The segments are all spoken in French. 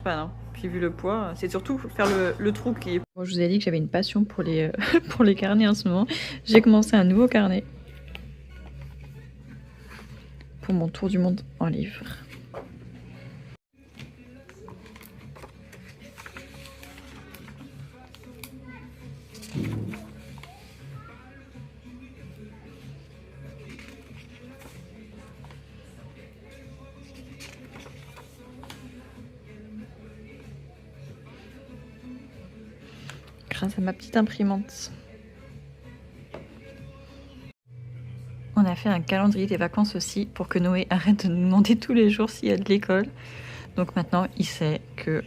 fan. Hein. Puis vu le poids, c'est surtout faire le trou qui est... Bon, je vous ai dit que j'avais une passion pour les, pour les carnets en ce moment. J'ai commencé un nouveau carnet pour mon tour du monde en livre. Grâce à ma petite imprimante. On a fait un calendrier des vacances aussi pour que Noé arrête de nous demander tous les jours s'il y a de l'école. Donc maintenant, il sait que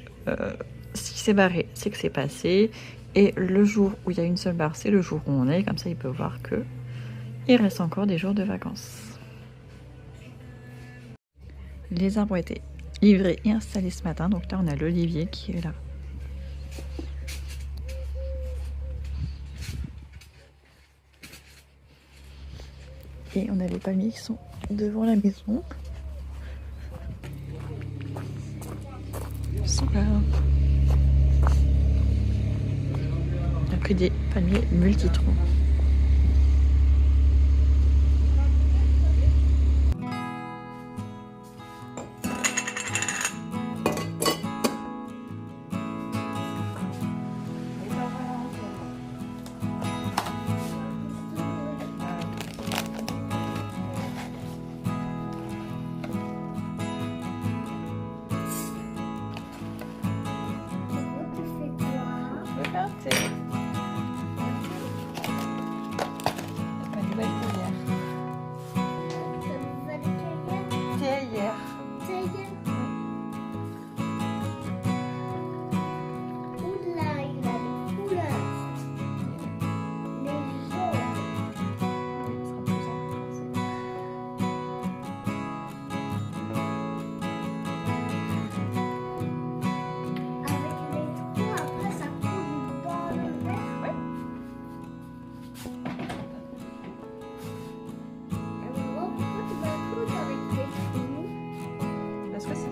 s'il s'est barré, c'est que c'est passé. Et le jour où il y a une seule barre, c'est le jour où on est. Comme ça, il peut voir que il reste encore des jours de vacances. Les arbres ont été livrés et installés ce matin. Donc là, on a l'olivier qui est là. Et on a les palmiers qui sont devant la maison. Ils sont là. On a pris des palmiers multitroncs.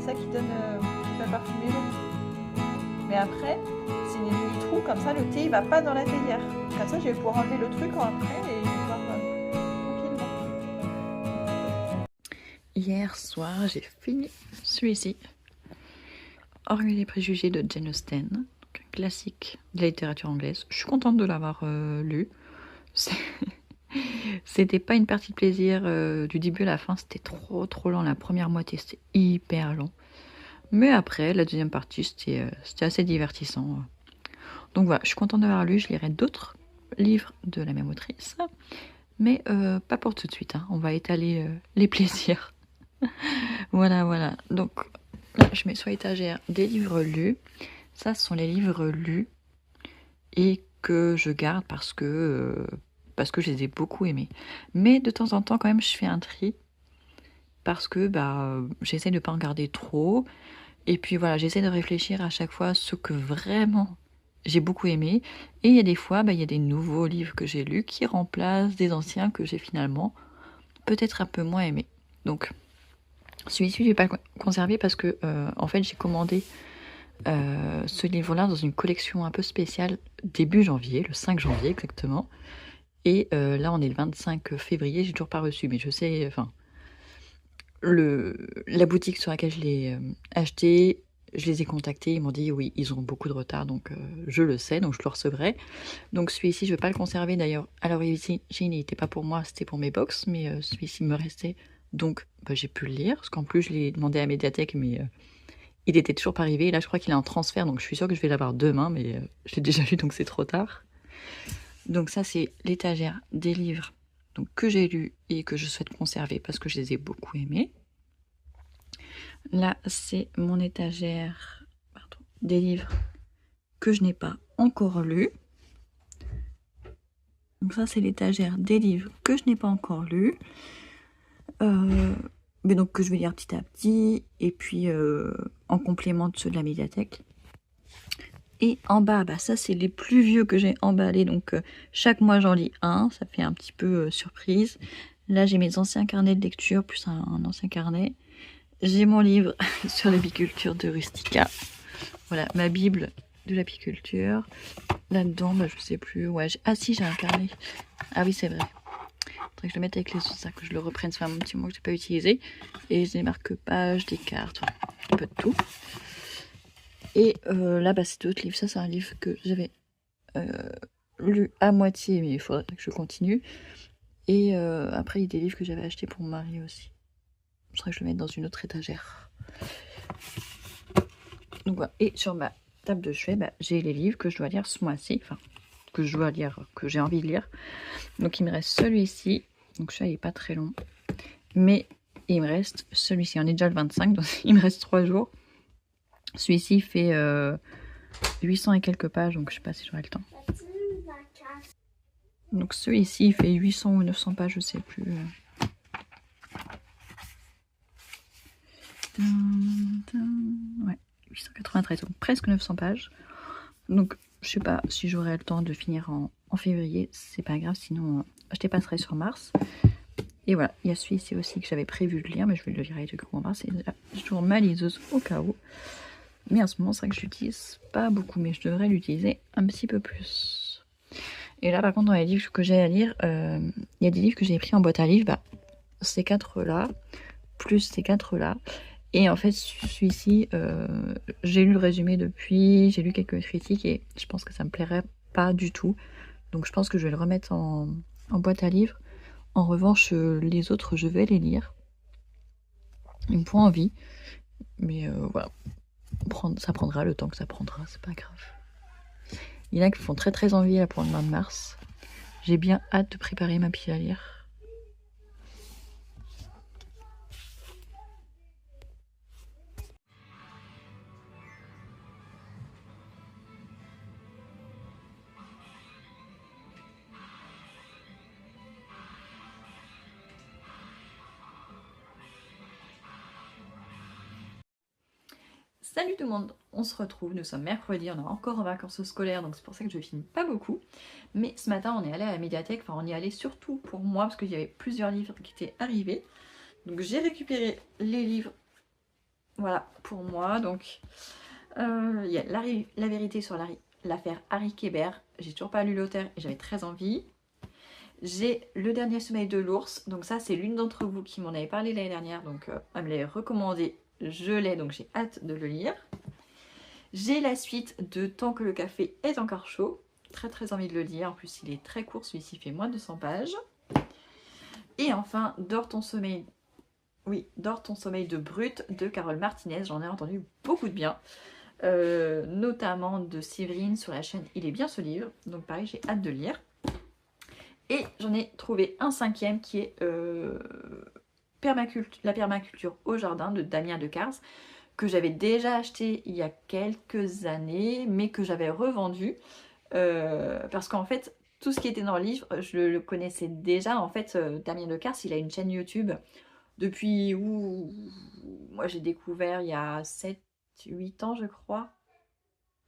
Qui donne qui va parfumer l'eau. Mais après, c'est des mini trous, comme ça le thé il va pas dans la théière. Comme ça je vais pouvoir enlever le truc après et voir tranquillement. Hier soir, j'ai fini celui-ci. Orgueil et préjugés de Jane Austen, donc un classique de la littérature anglaise. Je suis contente de l'avoir lu. C'était pas une partie de plaisir du début à la fin, c'était trop long. La première moitié c'était hyper long. Mais après, la deuxième partie, c'était assez divertissant. Donc voilà, je suis contente d'avoir lu. Je lirai d'autres livres de la même autrice. Mais pas pour tout de suite. Hein. On va étaler les plaisirs. Voilà. Donc là, je mets sur l'étagère des livres lus. Ça, ce sont les livres lus et que je garde parce que je les ai beaucoup aimés. Mais de temps en temps, quand même, je fais un tri. Parce que j'essaie de ne pas en garder trop. Et puis voilà, j'essaie de réfléchir à chaque fois à ce que vraiment j'ai beaucoup aimé. Et il y a des fois, il y a des nouveaux livres que j'ai lus qui remplacent des anciens que j'ai finalement peut-être un peu moins aimés. Donc, celui-ci, je ne vais pas le conserver parce que, en fait, j'ai commandé ce livre-là dans une collection un peu spéciale début janvier, le 5 janvier exactement. Et là, on est le 25 février, j'ai toujours pas reçu, mais je sais, enfin... La boutique sur laquelle je l'ai acheté, je les ai contactés, ils m'ont dit oui, ils ont beaucoup de retard, donc je le sais, donc je le recevrai. Donc celui-ci, je ne vais pas le conserver d'ailleurs. À l'origine, il n'était pas pour moi, c'était pour mes box, mais celui-ci me restait, donc j'ai pu le lire, parce qu'en plus je l'ai demandé à la médiathèque, mais il était toujours pas arrivé. Et là, je crois qu'il est en transfert, donc je suis sûre que je vais l'avoir demain, mais je l'ai déjà lu, donc c'est trop tard. Donc ça, c'est l'étagère des livres donc, que j'ai lus et que je souhaite conserver parce que je les ai beaucoup aimés. Là, c'est mon étagère des livres que je n'ai pas encore lus. Donc ça, c'est l'étagère des livres que je n'ai pas encore lus. Mais donc que je vais lire petit à petit. Et puis, en complément de ceux de la médiathèque. Et en bas, ça c'est les plus vieux que j'ai emballés. Donc chaque mois j'en lis un. Ça fait un petit peu surprise. Là j'ai mes anciens carnets de lecture plus un ancien carnet. J'ai mon livre sur l'apiculture de Rustica. Voilà, ma bible de l'apiculture. Là-dedans, bah, je sais plus. Ouais, ah si, j'ai un carnet. Ah oui, c'est vrai. Faudrait que je le mette avec les autres sacs, que je le reprenne. Ça fait un petit moment que j'ai pas utilisé. Et j'ai des marque-pages, des cartes, un peu de tout. Et là, bah, c'est d'autres livres. Ça, c'est un livre que j'avais lu à moitié, mais il faudrait que je continue. Et après, il y a des livres que j'avais achetés pour mon mari aussi. Je voudrais que je le mette dans une autre étagère. Donc voilà. Et sur ma table de chevet, bah, j'ai les livres que je dois lire ce mois-ci. Enfin, que je dois lire, que j'ai envie de lire. Donc il me reste celui-ci. Donc celui-là, il n'est pas très long. Mais il me reste celui-ci. On est déjà le 25, donc il me reste 3 jours. Celui-ci fait 800 et quelques pages, donc je sais pas si j'aurai le temps. Donc celui-ci, il fait 800 ou 900 pages, je sais plus. Ouais, 893, donc presque 900 pages. Donc je sais pas si j'aurai le temps de finir en février, c'est pas grave, sinon je dépasserai sur mars. Et voilà, il y a celui-ci aussi que j'avais prévu de lire, mais je vais le lire avec du coup en mars. J'ai toujours ma liseuse au cas où. Mais en ce moment, c'est vrai que je l'utilise pas beaucoup, mais je devrais l'utiliser un petit peu plus. Et là, par contre, dans les livres que j'ai à lire, il y a des livres que j'ai pris en boîte à livres, bah, ces 4-là, plus ces 4-là. Et en fait, celui-ci, j'ai lu le résumé depuis, j'ai lu quelques critiques et je pense que ça me plairait pas du tout. Donc je pense que je vais le remettre en boîte à livres. En revanche, les autres, je vais les lire. Ils me font envie. Mais voilà, ça prendra le temps que ça prendra, c'est pas grave. Il y en a qui font très très envie là, pour le mois de mars. J'ai bien hâte de préparer ma pile à lire. Salut tout le monde, on se retrouve, nous sommes mercredi, on est encore en vacances scolaires, donc c'est pour ça que je filme pas beaucoup. Mais ce matin, on est allé à la médiathèque, enfin on y allait surtout pour moi, parce qu'il y avait plusieurs livres qui étaient arrivés. Donc j'ai récupéré les livres, voilà, pour moi. Donc il y a la vérité sur l'affaire Harry Kéber, j'ai toujours pas lu l'auteur et j'avais très envie. J'ai Le dernier sommeil de l'ours, donc ça c'est l'une d'entre vous qui m'en avait parlé l'année dernière, donc elle me l'avait recommandé, je l'ai, donc j'ai hâte de le lire. J'ai la suite de Tant que le café est encore chaud, très très envie de le lire, en plus il est très court, celui-ci fait moins de 100 pages. Et enfin, Dors ton sommeil, oui, Dors ton sommeil de Brut de Carole Martinez, j'en ai entendu beaucoup de bien. Notamment de Séverine sur la chaîne Il est bien ce livre, donc pareil j'ai hâte de lire. Et j'en ai trouvé un 5e qui est La permaculture au jardin de Damien Decars, que j'avais déjà acheté il y a quelques années, mais que j'avais revendu. Parce qu'en fait, tout ce qui était dans le livre, je le connaissais déjà. En fait, Damien Decars, il a une chaîne YouTube depuis où moi j'ai découvert il y a 7-8 ans, je crois.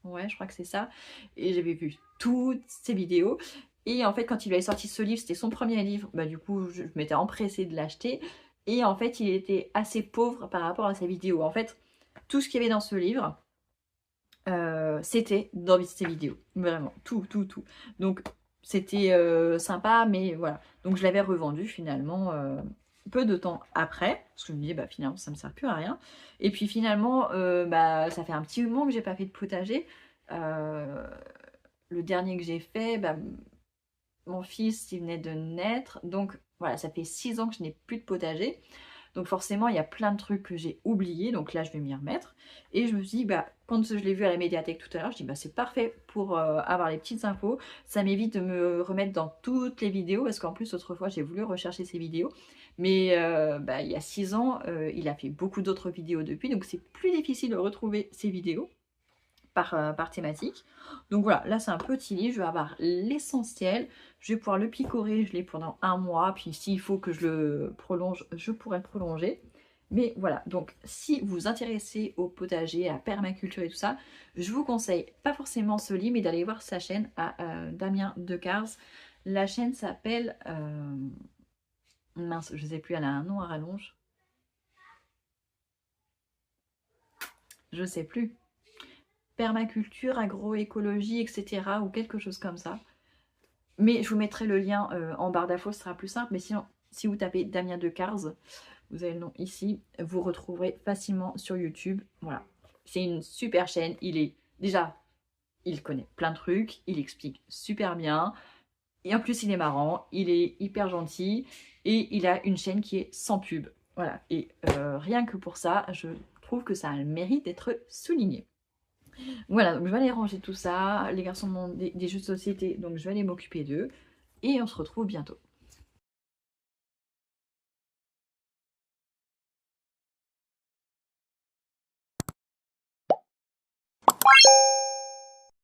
Ouais, je crois que c'est ça. Et j'avais vu toutes ses vidéos. Et en fait, quand il avait sorti ce livre, c'était son premier livre. Bah, du coup, je m'étais empressée de l'acheter. Et en fait, il était assez pauvre par rapport à sa vidéo. En fait, tout ce qu'il y avait dans ce livre, c'était dans ses vidéos. Vraiment, tout, tout, tout. Donc, c'était sympa, mais voilà. Donc, je l'avais revendu finalement peu de temps après. Parce que je me disais, bah, finalement, ça ne me sert plus à rien. Et puis finalement, bah, ça fait un petit moment que j'ai pas fait de potager. Le dernier que j'ai fait, bah, mon fils, il venait de naître. Donc, voilà, ça fait 6 ans que je n'ai plus de potager. Donc forcément, il y a plein de trucs que j'ai oubliés. Donc là, je vais m'y remettre. Et je me suis dit, bah, quand je l'ai vu à la médiathèque tout à l'heure, je dis, bah, c'est parfait pour avoir les petites infos. Ça m'évite de me remettre dans toutes les vidéos. Parce qu'en plus, autrefois, j'ai voulu rechercher ces vidéos. Mais bah, il y a 6 ans, il a fait beaucoup d'autres vidéos depuis. Donc c'est plus difficile de retrouver ces vidéos par thématique. Donc voilà, là c'est un petit livre, je vais avoir l'essentiel, je vais pouvoir le picorer, je l'ai pendant 1 mois, puis s'il faut que je le prolonge, je pourrai le prolonger. Mais voilà, donc si vous vous intéressez au potager, à permaculture et tout ça, je vous conseille pas forcément ce livre, mais d'aller voir sa chaîne à Damien Decars. La chaîne s'appelle... mince, je sais plus, elle a un nom à rallonge. Je sais plus. permaculture, agroécologie, etc. ou quelque chose comme ça. Mais je vous mettrai le lien en barre d'infos, ce sera plus simple. Mais sinon, si vous tapez Damien Decars, vous avez le nom ici, vous retrouverez facilement sur YouTube. Voilà, c'est une super chaîne. Il connaît plein de trucs, il explique super bien. Et en plus, il est marrant, il est hyper gentil. Et il a une chaîne qui est sans pub. Voilà, et rien que pour ça, je trouve que ça a le mérite d'être souligné. Voilà, donc je vais aller ranger tout ça. Les garçons m'ont des jeux de société, donc je vais aller m'occuper d'eux. Et on se retrouve bientôt.